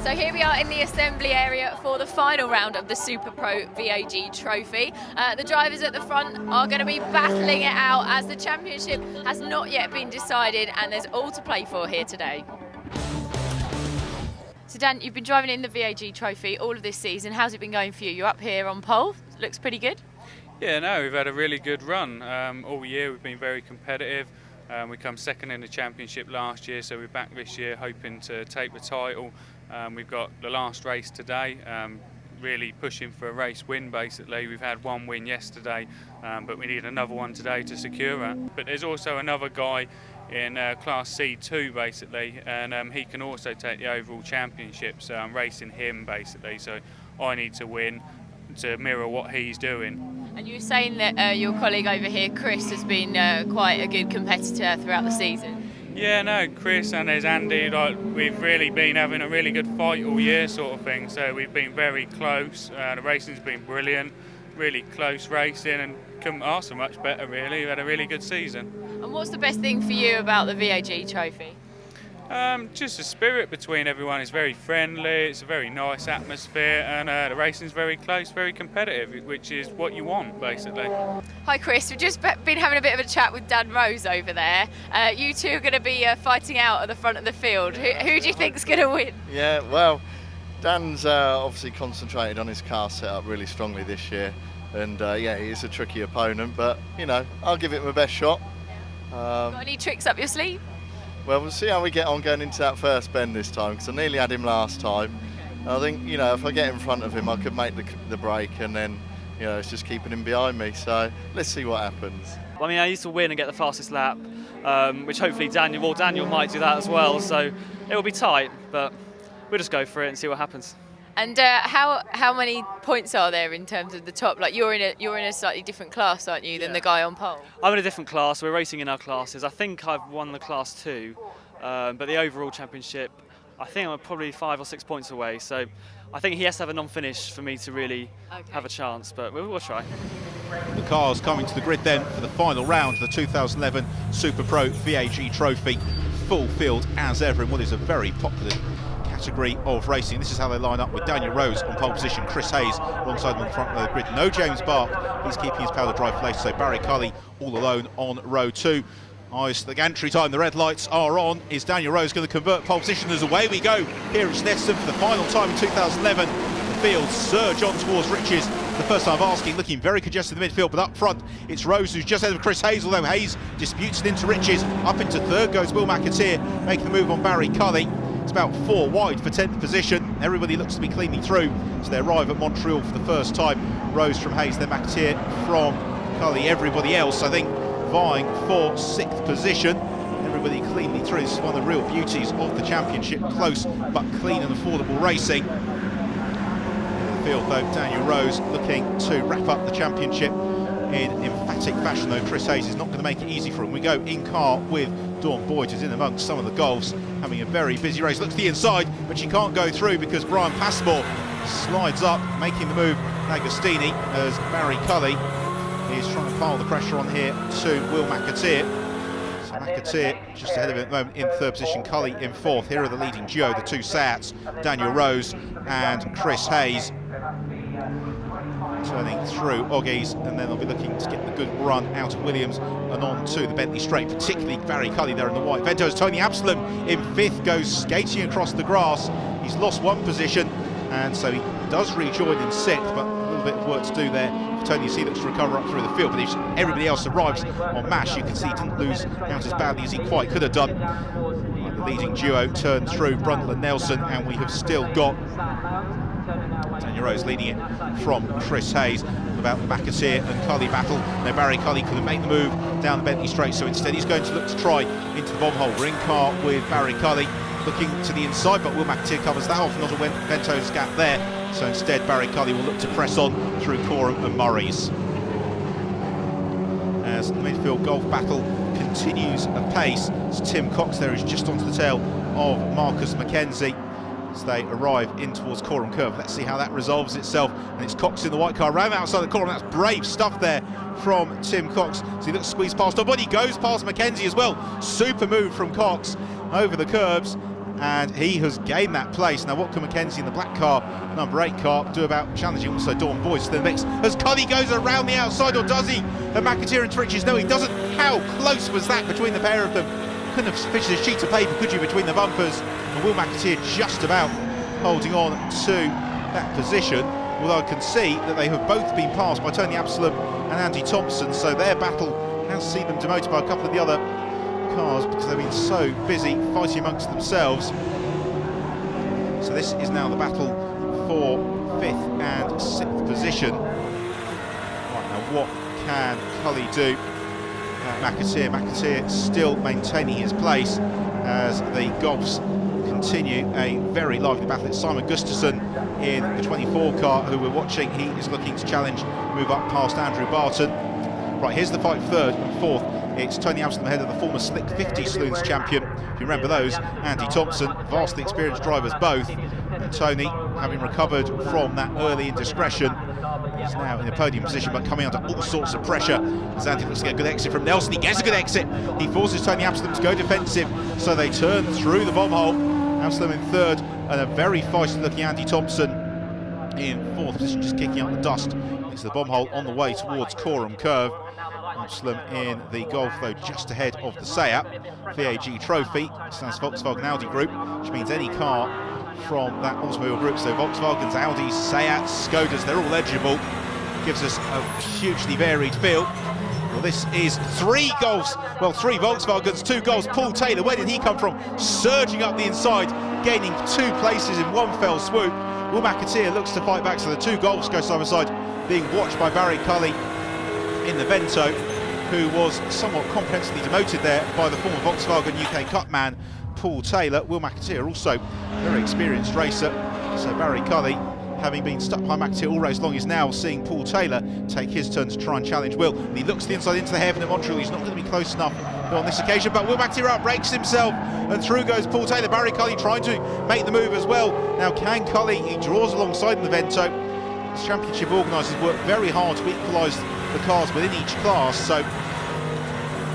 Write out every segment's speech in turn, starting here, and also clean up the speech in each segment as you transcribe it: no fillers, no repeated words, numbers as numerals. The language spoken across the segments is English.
So here we are in the assembly area for the final round of the Super Pro VAG Trophy. The drivers at the front are going to be battling it out as the championship has not yet been decided and there's all to play for here today. So Dan, you've been driving in the VAG Trophy all of this season. How's it been going for you? You're up here on pole. Looks pretty good. Yeah, no, we've had a really good run. All year we've been very competitive. We come second in the championship last year, so we're back this year hoping to take the title. We've got the last race today, really pushing for a race win basically. We've had one win yesterday, but we need another one today to secure it. But there's also another guy in Class C2 basically, and he can also take the overall championship, so I'm racing him basically, so I need to win to mirror what he's doing. And you were saying that your colleague over here, Chris, has been quite a good competitor throughout the season. Yeah, no, Chris and there's Andy, like, we've really been having a really good fight all year sort of thing, so we've been very close. The racing's been brilliant, really close racing, and couldn't ask for much better really. We've had a really good season. And what's the best thing for you about the VAG Trophy? Just the spirit between everyone is very friendly, it's a very nice atmosphere, and the racing's very close, very competitive, which is what you want basically. Hi Chris, we've just been having a bit of a chat with Dan Rose over there. You two are going to be fighting out at the front of the field. Who do you think's going to win? Yeah, well, Dan's obviously concentrated on his car setup really strongly this year, and yeah, he is a tricky opponent, but you know, I'll give it my best shot. Got any tricks up your sleeve? Well, we'll see how we get on going into that first bend this time, because I nearly had him last time. Okay. I think, you know, if I get in front of him, I could make the break, and then, you know, it's just keeping him behind me. So let's see what happens. Well, I mean, I used to win and get the fastest lap, which hopefully Daniel might do that as well. So it will be tight, but we'll just go for it and see what happens. And how many points are there in terms of the top? Like you're in a slightly different class, aren't you, than the guy on pole? I'm in a different class. We're racing in our classes. I think I've won the Class 2, but the overall championship, I think I'm probably 5 or 6 points away. So I think he has to have a non-finish for me to really have a chance, but we'll try. The cars coming to the grid then for the final round of the 2011 Super Pro VAG Trophy. Full field as ever in what is a very popular category of racing. This is how they line up with Daniel Rose on pole position, Chris Hayes alongside them on the front of the grid. No James Bark, he's keeping his powder dry for later, so Barry Cully all alone on row 2. Eyes to the gantry time, the red lights are on. Is Daniel Rose going to convert pole position? As away we go here at Snetterton for the final time in 2011. The field surge on towards Riches. The first time of asking, looking very congested in the midfield, but up front it's Rose who's just ahead of Chris Hayes, although Hayes disputes it into Riches. Up into third goes Will McAteer, making the move on Barry Cully. It's about 4 wide for 10th position. Everybody looks to be cleanly through, so they arrive at Montreal for the first time. Rose from Hayes, then McAteer from Cully. Everybody else, I think, vying for 6th position. Everybody cleanly through. This is one of the real beauties of the championship. Close but clean and affordable racing. In the field though, Daniel Rose looking to wrap up the championship in emphatic fashion, though Chris Hayes is not going to make it easy for him. We go in car with Dawn Boyd, who's in amongst some of the Golfs, having a very busy race. Looks to the inside, but she can't go through because Brian Passmore slides up, making the move. Agostini, as Barry Cully is trying to pile the pressure on here to Will McAteer. So McAteer just ahead of him at the moment in 3rd position, Cully in 4th. Here are the leading duo, the two Seats, Daniel Rose and Chris Hayes. Turning through Oggies, and then they'll be looking to get the good run out of Williams and on to the Bentley Straight, particularly Barry Cully there in the white. Vento's Tony Absalom in 5th, goes skating across the grass. He's lost 1 position, and so he does rejoin in 6th, but a little bit of work to do there. Tony, you see, looks to recover up through the field, but if everybody else arrives on MASH, you can see he didn't lose out as badly as he quite could have done. The leading duo turn through, Brundle and Nelson, and we have still got Daniel Rose leading it from Chris Hayes. About the McAteer and Cully battle. Now Barry Cully couldn't make the move down the Bentley Straight, so instead he's going to look to try into the bomb hole. We're in car with Barry Cully looking to the inside, but Will McAteer covers that off, not a Vento's gap there. So instead Barry Cully will look to press on through Coram and Murray's. As the midfield golf battle continues apace, so Tim Cox there is just onto the tail of Marcus McKenzie as they arrive in towards Coram Curve. Let's see how that resolves itself. And it's Cox in the white car round outside the Coram. That's brave stuff there from Tim Cox. So he looks squeezed past. Oh, but he goes past McKenzie as well. Super move from Cox over the curbs. and he has gained that place. Now what can Mackenzie in the black car, number 8 car, do about challenging also Dawn Boyce to the mix as Cully goes around the outside, or does he? And McAteer and Twitches, no he doesn't. How close was that between the pair of them? Couldn't have finished a sheet of paper, could you, between the bumpers? And Will McAteer just about holding on to that position, although I can see that they have both been passed by Tony Absalom and Andy Thompson, so their battle has seen them demoted by a couple of the other cars because they've been so busy fighting amongst themselves. So this is now the battle for 5th and 6th position. Right, now what can Cully do? McAteer still maintaining his place as the Golfs continue a very lively battle. It's Simon Gustafson in the 24 car who we're watching. He is looking to challenge, move up past Andrew Barton. Right, here's the fight 3rd and 4th. It's Tony Absalom ahead of the former Slick 50 Saloons champion. If you remember those, Andy Thompson, vastly experienced drivers both. And Tony, having recovered from that early indiscretion, is now in a podium position, but coming under all sorts of pressure. As Andy looks to get a good exit from Nelson, he gets a good exit. He forces Tony Absalom to go defensive, so they turn through the bomb hole. Absalom in 3rd, and a very feisty-looking Andy Thompson in 4th position, just kicking up the dust into the bomb hole on the way towards Coram Curve. Absalom in the Golf, though, just ahead of the Seat. VAG Trophy, stands for Volkswagen Audi Group, which means any car from that automobile group, so Volkswagens, Audis, Seats, Skodas, they're all eligible. Gives us a hugely varied field. Well, this is 3 Golfs, well, 3 Volkswagens, 2 Golfs. Paul Taylor, where did he come from? Surging up the inside, gaining 2 places in one fell swoop. Will McAteer looks to fight back, so the 2 Golfs go side by side, being watched by Barry Cully in the Vento, who was somewhat comprehensively demoted there by the former Volkswagen UK Cup man, Paul Taylor. Will McAteer, also a very experienced racer, so Barry Cully, having been stuck behind McAteer all race long, is now seeing Paul Taylor take his turn to try and challenge Will. And he looks to the inside into the hairpin at Montreal. He's not going to be close enough on this occasion, but Will McAteer outbrakes himself, and through goes Paul Taylor. Barry Cully trying to make the move as well. Now can Cully, he draws alongside in the Vento. This championship organisers work very hard to equalise the cars within each class, so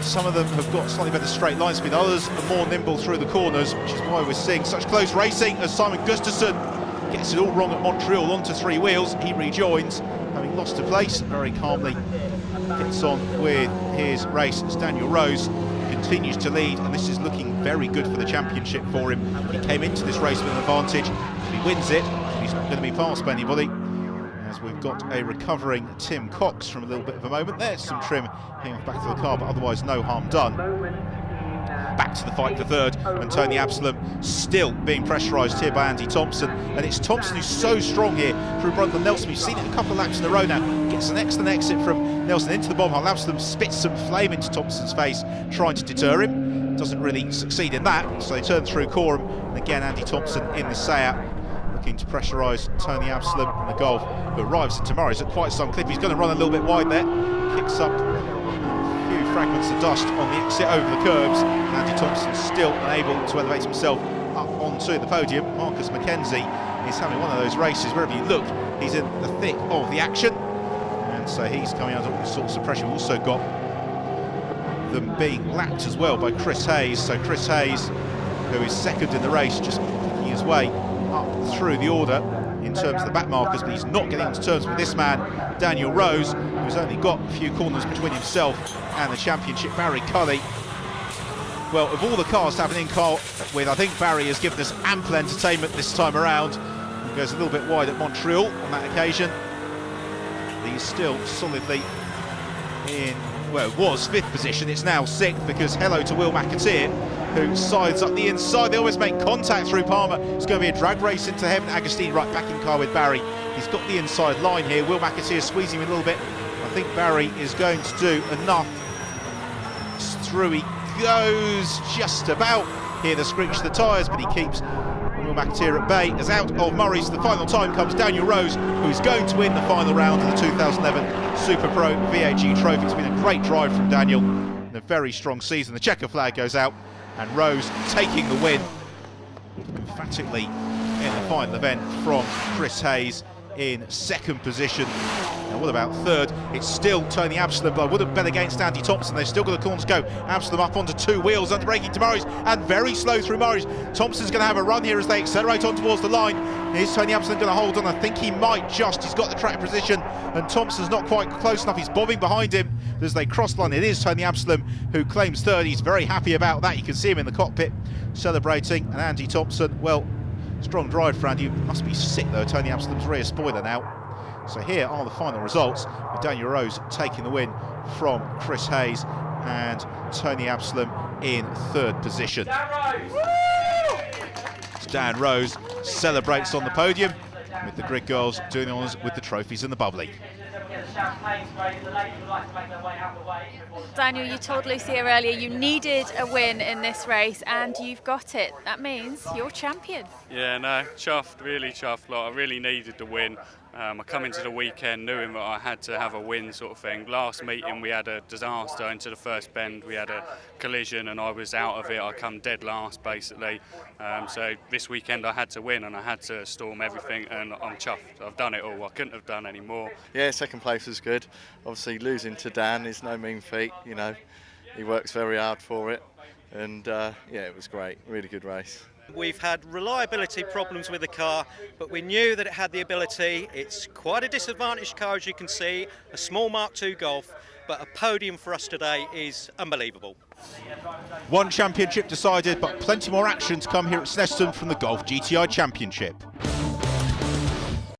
some of them have got slightly better straight line speed, others are more nimble through the corners, which is why we're seeing such close racing as Simon Gustafson gets it all wrong at Montreal onto 3 wheels. He rejoins, having lost a place, very calmly gets on with his race as Daniel Rose continues to lead, and this is looking very good for the championship for him. He came into this race with an advantage. If he wins it, he's not going to be passed by anybody. As we've got a recovering Tim Cox from a little bit of a moment there, some trim hanging back to the car, but otherwise no harm done. Back to the fight for 3rd, and Tony Absalom still being pressurised here by Andy Thompson, and it's Thompson who's so strong here through Brundle Nelson. We've seen it a couple of laps in a row now. Gets an excellent exit from Nelson into the bomb hole. Absalom spits some flame into Thompson's face, trying to deter him. Doesn't really succeed in that, so they turn through Coram, and again Andy Thompson in the Seat, looking to pressurise Tony Absalom in the Golf, who arrives in tomorrow. He's at quite some clip. He's going to run a little bit wide there. Kicks up a few fragments of dust on the exit over the curbs. Andy Thompson still unable to elevate himself up onto the podium. Marcus Mackenzie is having one of those races. Wherever you look, he's in the thick of the action. And so he's coming under all sorts of pressure. We've also got them being lapped as well by Chris Hayes. So Chris Hayes, who is 2nd in the race, just picking his way up through the order in terms of the back markers, but he's not getting onto terms with this man, Daniel Rose, who's only got a few corners between himself and the championship, Barry Cully. Well, of all the cars to have an in-car with, I think Barry has given us ample entertainment this time around. He goes a little bit wide at Montreal on that occasion. He's still solidly in, well, it was 5th position, it's now 6th, because hello to Will McAteer, who sides up the inside. They always make contact through Palmer. It's going to be a drag race into heaven. Agostini right back in car with Barry. He's got the inside line here. Will McAteer squeezing him a little bit. I think Barry is going to do enough. Through he goes, just about. Hear the screech of the tyres, but he keeps Will McAteer at bay. As out of Murray's, the final time comes Daniel Rose, who is going to win the final round of the 2011 Super Pro VAG Trophy. It's been a great drive from Daniel and a very strong season. The checker flag goes out, and Rose taking the win emphatically in the final event from Chris Hayes in second position. Now what about third? It's still Tony Absalom, but I would have bet against Andy Thompson. They've still got a corner to go. Absalom up onto two wheels, under braking to Morris, and very slow through Morris. Thompson's going to have a run here as they accelerate on towards the line. Is Tony Absalom going to hold on? I think he might just. He's got the track position, and Thompson's not quite close enough. He's bobbing behind him as they cross the line. It is Tony Absalom who claims third. He's very happy about that. You can see him in the cockpit celebrating. And Andy Thompson, well, strong drive for Andy. Must be sick though. Tony Absalom's rear spoiler now. So here are the final results, with Daniel Rose taking the win from Chris Hayes and Tony Absalom in third position. Dan Rose celebrates on the podium, with the grid girls doing the honours with the trophies and the bubbly. Daniel, you told Lucia earlier you needed a win in this race, and you've got it. That means you're champion. Yeah, no, chuffed, really chuffed. Like, I really needed the win. I come into the weekend knowing that I had to have a win, sort of thing. Last meeting we had a disaster into the first bend. We had a collision and I was out of it. I come dead last basically. So this weekend I had to win and I had to storm everything, and I'm chuffed. I've done it all. I couldn't have done any more. Yeah, second place was good. Obviously losing to Dan is no mean feat. You know, he works very hard for it, and yeah, it was great. Really good race. We've had reliability problems with the car, but we knew that it had the ability. It's quite a disadvantaged car, as you can see, a small Mark II Golf, but a podium for us today is unbelievable. One championship decided, but plenty more action to come here at Snetterton from the Golf GTI Championship.